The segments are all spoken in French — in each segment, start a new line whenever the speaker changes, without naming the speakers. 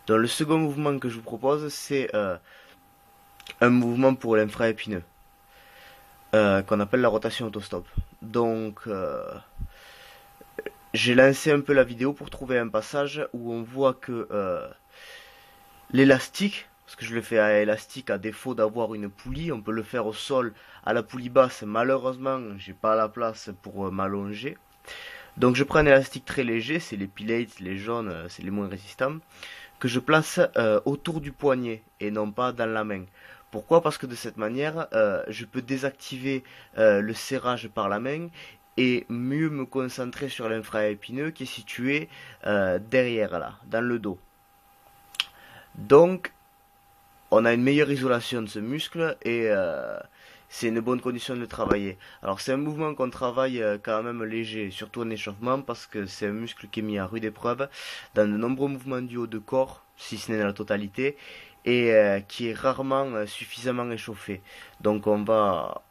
Donc le second mouvement que je vous propose, c'est un mouvement pour l'infraépineux, qu'on appelle la rotation autostop. Donc j'ai lancé un peu la vidéo pour trouver un passage où on voit que l'élastique, parce que je le fais à élastique à défaut d'avoir une poulie, on peut le faire au sol à la poulie basse. Malheureusement, j'ai pas la place pour m'allonger. Donc je prends un élastique très léger, c'est les pilates, les jaunes, c'est les moins résistants, que je place autour du poignet et non pas dans la main. Pourquoi? Parce que de cette manière, je peux désactiver le serrage par la main et mieux me concentrer sur l'infraépineux qui est situé derrière là, dans le dos. Donc, on a une meilleure isolation de ce muscle et c'est une bonne condition de le travailler. Alors c'est un mouvement qu'on travaille quand même léger, surtout en échauffement, parce que c'est un muscle qui est mis à rude épreuve dans de nombreux mouvements du haut de corps, si ce n'est dans la totalité, et qui est rarement suffisamment échauffé. Donc on va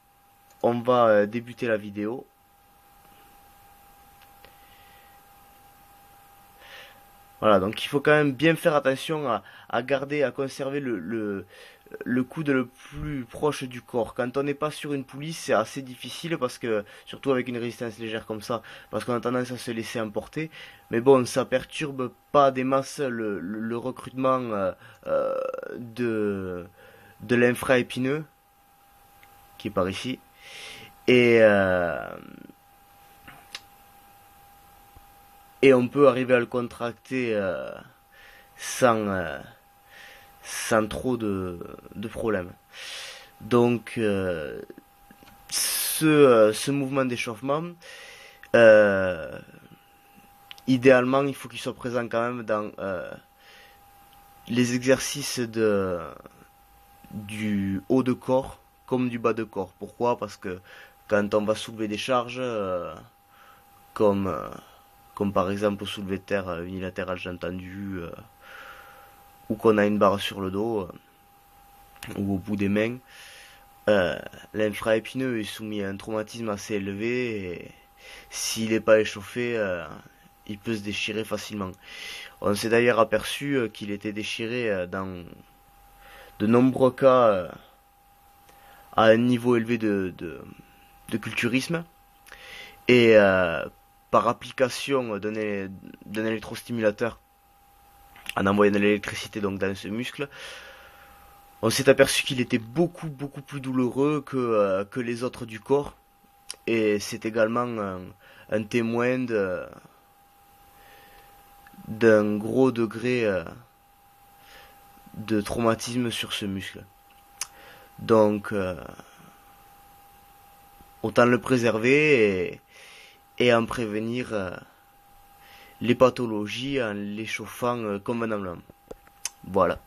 débuter la vidéo. Voilà, donc il faut quand même bien faire attention à garder, à conserver le coude le plus proche du corps. Quand on n'est pas sur une poulie, c'est assez difficile parce que, surtout avec une résistance légère comme ça, parce qu'on a tendance à se laisser emporter. Mais bon, ça perturbe pas des masses le recrutement de, de l'infraépineux, qui est par ici. Et, et on peut arriver à le contracter sans, sans trop de problèmes. Donc ce mouvement d'échauffement, euh, idéalement, il faut qu'il soit présent quand même dans les exercices du haut de corps comme du bas de corps. Pourquoi? Parce que quand on va soulever des charges, comme, comme par exemple soulever de terre unilatéral, j'ai entendu, ou qu'on a une barre sur le dos, ou au bout des mains, l'infraépineux est soumis à un traumatisme assez élevé et s'il n'est pas échauffé, il peut se déchirer facilement. On s'est d'ailleurs aperçu qu'il était déchiré dans de nombreux cas à un niveau élevé de culturisme et par application d'un électrostimulateur en envoyant de l'électricité donc dans ce muscle, on s'est aperçu qu'il était beaucoup plus douloureux que les autres du corps et c'est également un témoin d'un gros degré de traumatisme sur ce muscle. Donc autant le préserver et en prévenir les pathologies en l'échauffant convenablement. Voilà.